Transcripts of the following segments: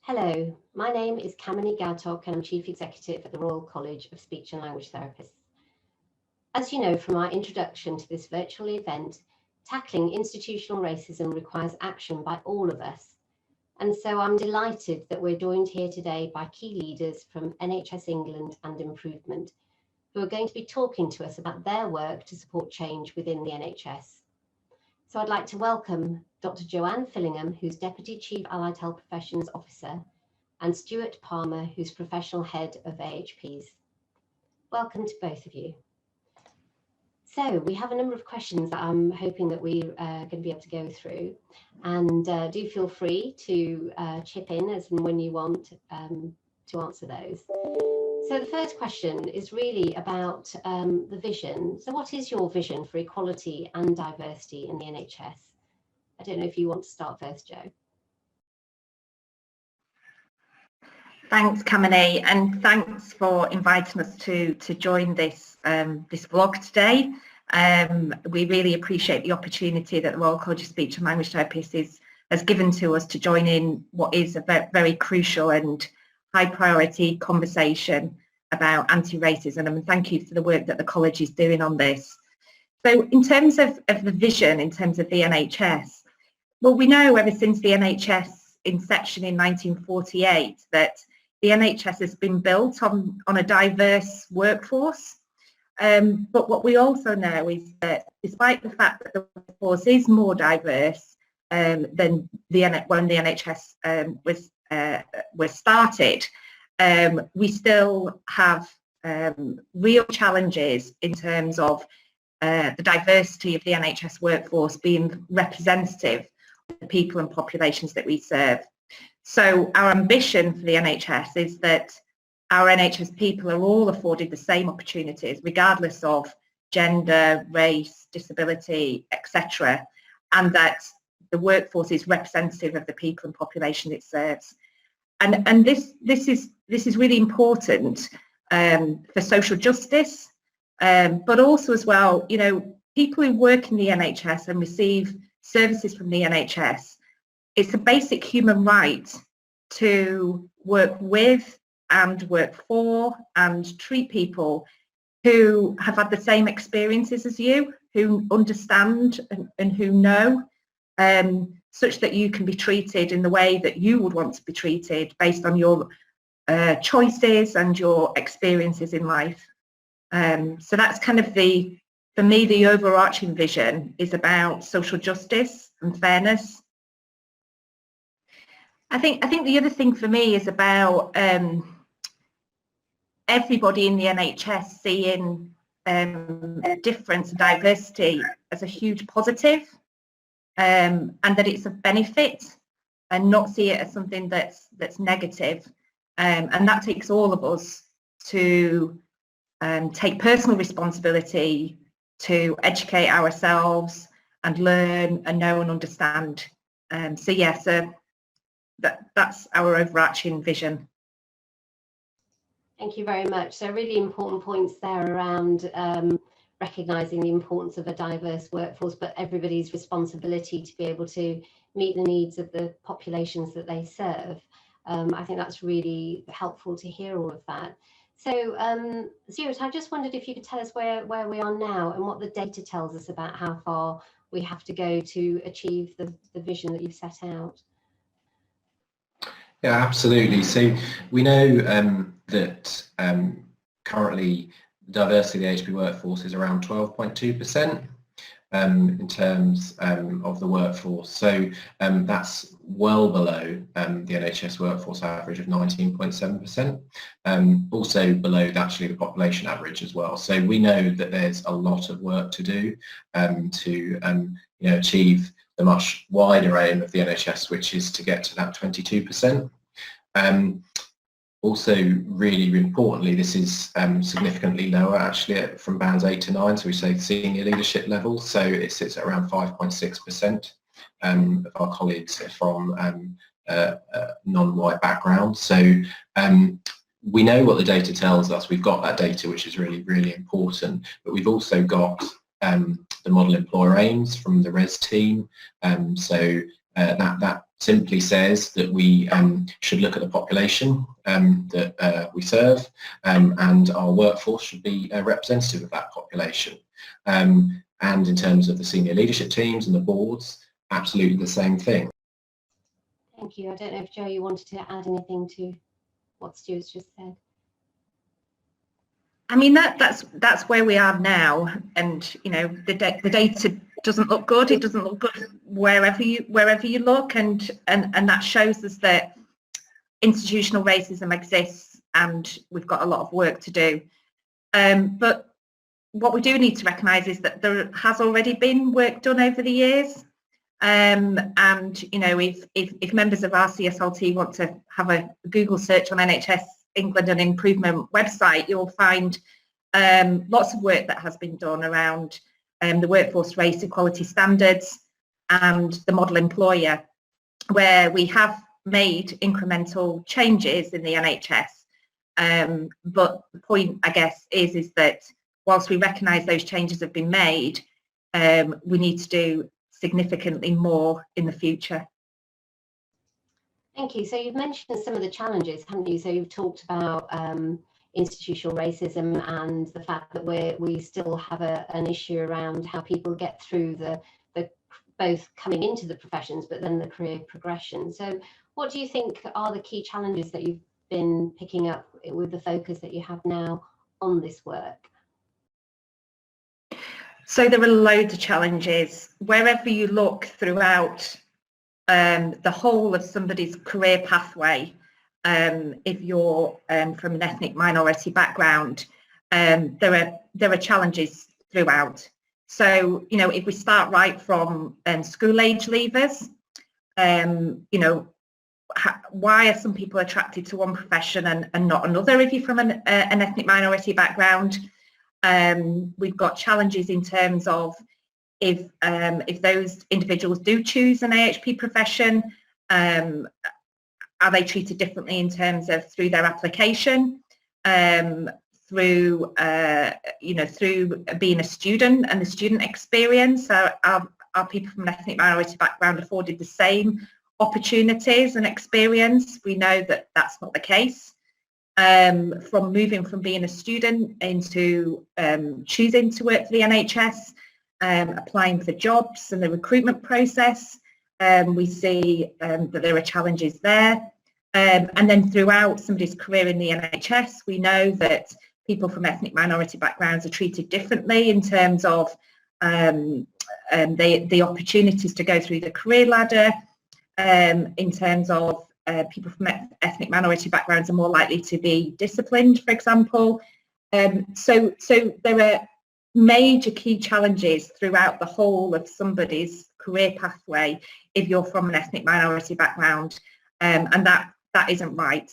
Hello, my name is Kamini Gautok and I'm Chief Executive at the Royal College of Speech and Language Therapists. As you know from our introduction to this virtual event, tackling institutional racism requires action by all of us. And so I'm delighted that we're joined here today by key leaders from NHS England and Improvement, who are going to be talking to us about their work to support change within the NHS. So I'd like to welcome Dr Joanne Fillingham, who's Deputy Chief Allied Health Professions Officer, and Stuart Palma, who's Professional Head of AHPs. Welcome to both of you. So we have a number of questions that I'm hoping that we're going to be able to go through, and do feel free to chip in as and when you want to answer those. So the first question is really about the vision. So what is your vision for equality and diversity in the NHS? I don't know if you want to start first, Jo. Thanks, Kamini, and thanks for inviting us to join this this vlog today. We really appreciate the opportunity that the Royal College of Speech and Language Therapists has given to us to join in what is a very crucial and high priority conversation about anti-racism, and thank you for the work that the college is doing on this. So in terms of the vision, in terms of the NHS, well, we know ever since the NHS inception in 1948 that the NHS has been built on a diverse workforce. But what we also know is that despite the fact that the workforce is more diverse than when the NHS was started, we still have real challenges in terms of the diversity of the NHS workforce being representative of the people and populations that we serve. So our ambition for the NHS is that our NHS people are all afforded the same opportunities, regardless of gender, race, disability, etc., and that the workforce is representative of the people and population it serves. And this is really important for social justice, but also as well, you know, people who work in the NHS and receive services from the NHS, it's a basic human right to work with and work for and treat people who have had the same experiences as you, who understand and who know, such that you can be treated in the way that you would want to be treated based on your choices and your experiences in life. So that's kind of for me, the overarching vision is about social justice and fairness. I think the other thing for me is about everybody in the NHS seeing difference and diversity as a huge positive, and that it's a benefit, and not see it as something that's negative. And that takes all of us to take personal responsibility to educate ourselves and learn and know and understand. So yeah, so that's our overarching vision. Thank you very much. So really important points there around recognising the importance of a diverse workforce, but everybody's responsibility to be able to meet the needs of the populations that they serve. I think that's really helpful to hear all of that. So Stuart, I just wondered if you could tell us where we are now and what the data tells us about how far we have to go to achieve the vision that you've set out. Yeah, absolutely. So we know that currently the diversity of the AHP workforce is around 12.2% in terms of the workforce. So that's well below the NHS workforce average of 19.7%, also below actually the population average as well. So we know that there's a lot of work to do to achieve the much wider aim of the NHS, which is to get to that 22%. Also, really importantly, this is significantly lower actually from bands 8 to 9, so we say senior leadership level, so it sits at around 5.6% of our colleagues are from non-white backgrounds. So we know what the data tells us. We've got that data, which is really, really important, but we've also got the model employer aims from the RES team, so that simply says that we should look at the population that we serve, and our workforce should be representative of that population. And in terms of the senior leadership teams and the boards, absolutely the same thing. Thank you. I don't know if Jo, you wanted to add anything to what Stuart's just said. I mean, that's where we are now, and you know, the data doesn't look good. It doesn't look good wherever you look, and that shows us that institutional racism exists, and we've got a lot of work to do. But what we do need to recognise is that there has already been work done over the years, and you know, if members of RCSLT want to have a Google search on NHS England and Improvement website, you'll find lots of work that has been done around the workforce race equality standards and the model employer, where we have made incremental changes in the NHS. But the point, I guess, is that whilst we recognise those changes have been made, we need to do significantly more in the future. Thank you. So you've mentioned some of the challenges, haven't you? So you've talked about institutional racism and the fact that we still have an issue around how people get through the both coming into the professions, but then the career progression. So what do you think are the key challenges that you've been picking up with the focus that you have now on this work? So there are loads of challenges. Wherever you look throughout the whole of somebody's career pathway, if you're from an ethnic minority background, there are challenges throughout. So, you know, if we start right from school age leavers, you know, why are some people attracted to one profession and not another if you're from an ethnic minority background? We've got challenges in terms of if those individuals do choose an AHP profession, are they treated differently in terms of through their application, through you know, through being a student and the student experience? Are people from an ethnic minority background afforded the same opportunities and experience? We know that that's not the case. From moving from being a student into choosing to work for the NHS, applying for jobs and the recruitment process, we see that there are challenges there. And then throughout somebody's career in the NHS, we know that people from ethnic minority backgrounds are treated differently in terms of the opportunities to go through the career ladder, in terms of people from ethnic minority backgrounds are more likely to be disciplined, for example. So there are major key challenges throughout the whole of somebody's career pathway if you're from an ethnic minority background, and that isn't right.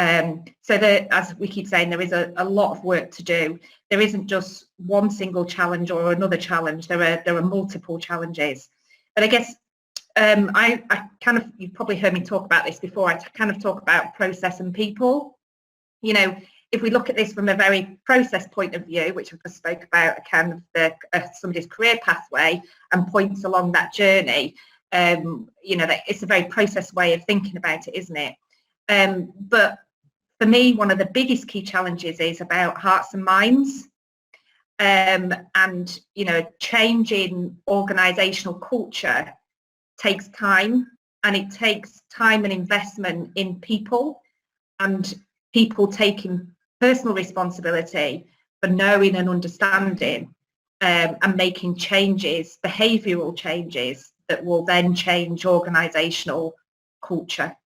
So as we keep saying, there is a lot of work to do. There isn't just one single challenge or another challenge. There are multiple challenges. But I guess I kind of, you've probably heard me talk about this before, I kind of talk about process and people. You know, if we look at this from a very process point of view, which I just spoke about, kind of somebody's career pathway and points along that journey, you know, that it's a very process way of thinking about it, isn't it? But for me, one of the biggest key challenges is about hearts and minds, and, you know, changing organisational culture takes time, and it takes time and investment in people, and people taking personal responsibility for knowing and understanding and making changes, behavioural changes that will then change organisational culture.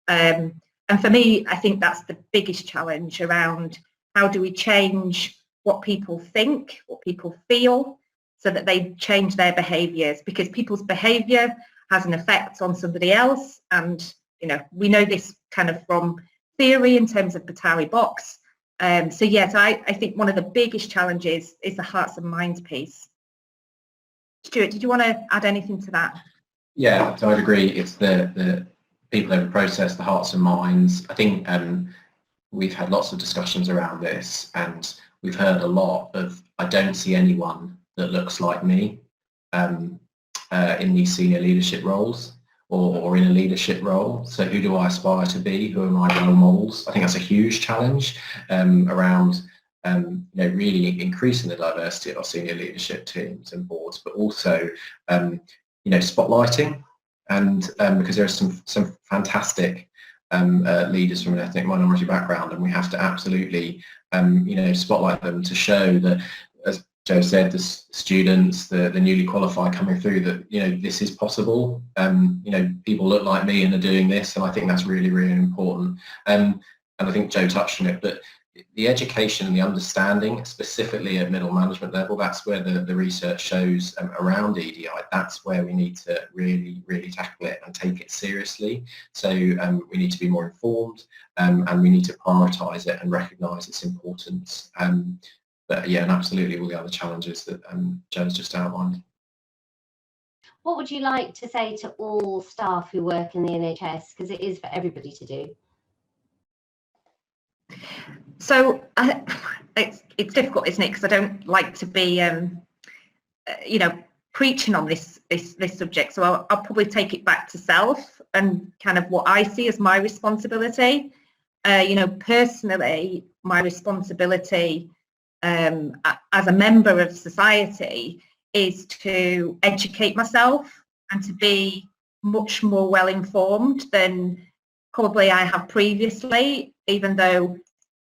And for me, I think that's the biggest challenge around how do we change what people think, what people feel, so that they change their behaviours, because people's behaviour has an effect on somebody else. And, you know, we know this kind of from theory in terms of Batari box. So yes, I think one of the biggest challenges is the hearts and minds piece. Stuart, did you want to add anything to that? Yeah, so I'd agree. It's the people over process, the hearts and minds. I think we've had lots of discussions around this, and we've heard a lot of, I don't see anyone that looks like me in these senior leadership roles. or in a leadership role. So who do I aspire to be? Who are my role models? I think that's a huge challenge around really increasing the diversity of our senior leadership teams and boards, but also spotlighting, and because there are some fantastic leaders from an ethnic minority background, and we have to absolutely spotlight them to show that, as Joe said, the students, the newly qualified coming through, that this is possible. People look like me and are doing this, and I think that's really, really important. And I think Joe touched on it, but the education and the understanding, specifically at middle management level, that's where the research shows around EDI. That's where we need to really, really tackle it and take it seriously. So we need to be more informed, and we need to prioritise it and recognise its importance. But yeah, and absolutely all the other challenges that Joe's just outlined. What would you like to say to all staff who work in the NHS, because it is for everybody to do? So it's difficult, isn't it? Because I don't like to be, preaching on this subject. So I'll probably take it back to self and kind of what I see as my responsibility. Personally, my responsibility as a member of society is to educate myself and to be much more well informed than probably I have previously, even though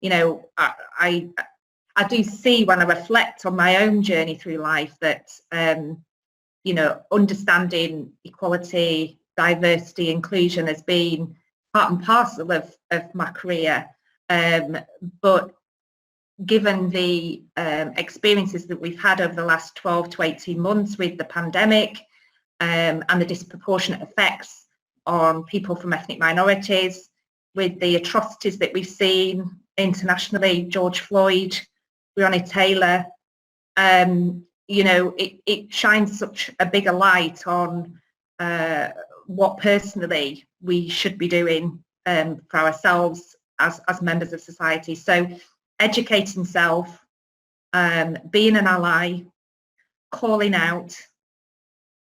I do see, when I reflect on my own journey through life, that understanding equality, diversity, inclusion has been part and parcel of my career, but given the experiences that we've had over the last 12 to 18 months with the pandemic and the disproportionate effects on people from ethnic minorities, with the atrocities that we've seen internationally, George Floyd, Breonna Taylor, it shines such a bigger light on what personally we should be doing for ourselves as members of society. So educating self, being an ally, calling out,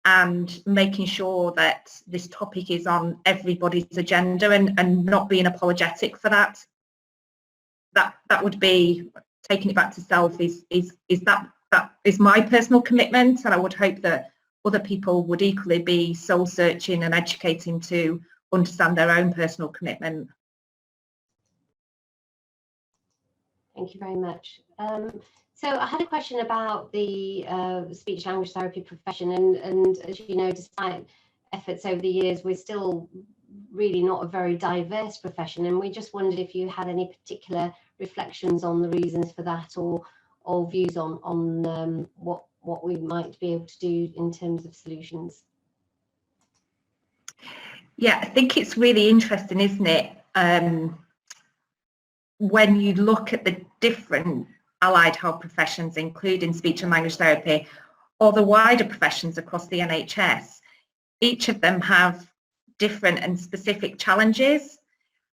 and making sure that this topic is on everybody's agenda, and not being apologetic for that. That would be, taking it back to self, is that is my personal commitment, and I would hope that other people would equally be soul searching and educating to understand their own personal commitment. Thank you very much. So I had a question about the speech language therapy profession, and as you know, despite efforts over the years, we're still really not a very diverse profession, and we just wondered if you had any particular reflections on the reasons for that, or views on what we might be able to do in terms of solutions. Yeah, I think it's really interesting, isn't it? When you look at the different allied health professions, including speech and language therapy, or the wider professions across the NHS, each of them have different and specific challenges.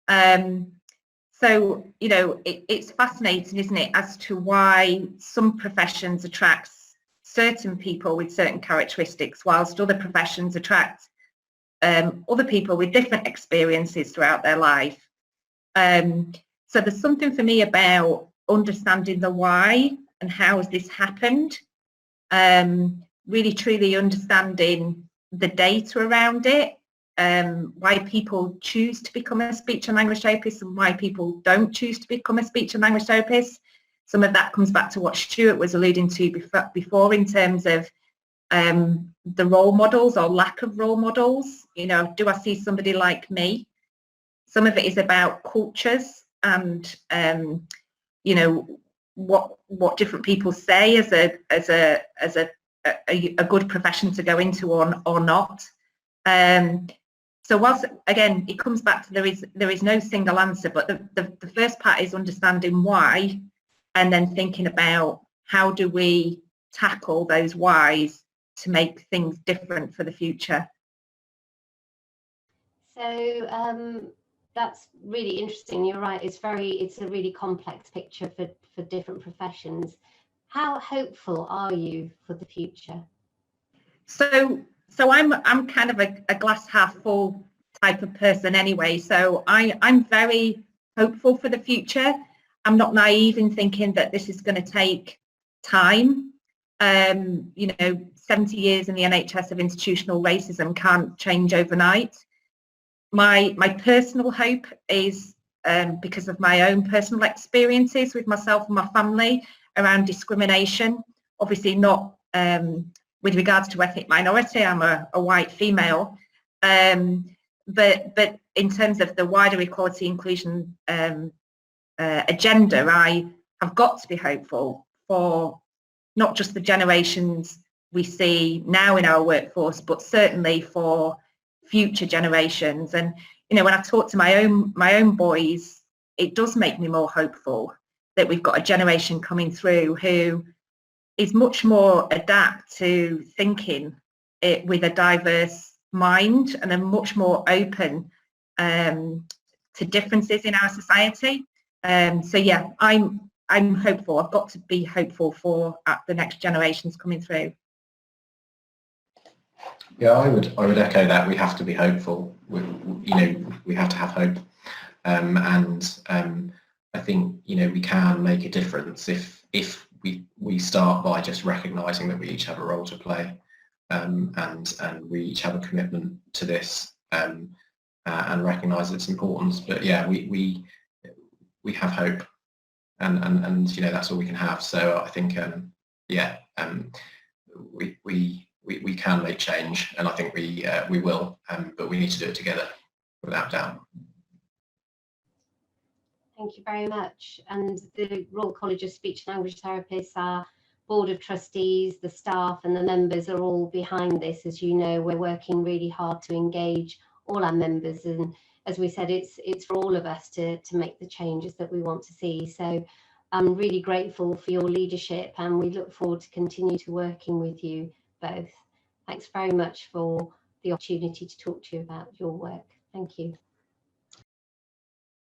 So, it's fascinating, isn't it, as to why some professions attract certain people with certain characteristics, whilst other professions attract other people with different experiences throughout their life. So there's something for me about understanding the why and how has this happened, really truly understanding the data around it, why people choose to become a speech and language therapist and why people don't choose to become a speech and language therapist. Some of that comes back to what Stuart was alluding to before in terms of the role models or lack of role models. Do I see somebody like me? Some of it is about cultures and what different people say as a good profession to go into or not. So whilst, again, it comes back to there is no single answer, but the first part is understanding why, and then thinking about how do we tackle those whys to make things different for the future. So that's really interesting. You're right. It's a really complex picture for different professions. How hopeful are you for the future? So So I'm kind of a glass half full type of person anyway. So I'm very hopeful for the future. I'm not naive in thinking that this is going to take time. You know, 70 years in the NHS of institutional racism can't change overnight. My personal hope is, because of my own personal experiences with myself and my family around discrimination, obviously not with regards to ethnic minority. I'm a white female, but in terms of the wider equality inclusion agenda, I have got to be hopeful for not just the generations we see now in our workforce, but certainly for future generations. And you know, when I talk to my own boys, it does make me more hopeful that we've got a generation coming through who is much more adapt to thinking it with a diverse mind and are much more open to differences in our society. So yeah, I'm hopeful. I've got to be hopeful for the next generations coming through. Yeah, I would echo that. We have to be hopeful. You know, we have to have hope, and I think, you know, we can make a difference if we start by just recognising that we each have a role to play, and we each have a commitment to this, and recognise its importance. But yeah, we have hope, and you know, that's all we can have. So I think yeah, we can make change, and I think we will, but we need to do it together, without doubt. Thank you very much. And the Royal College of Speech and Language Therapists, our board of trustees, the staff and the members are all behind this. As you know, we're working really hard to engage all our members, and as we said, it's for all of us to make the changes that we want to see. So I'm really grateful for your leadership, and we look forward to continue to working with you both. Thanks very much for the opportunity to talk to you about your work. Thank you.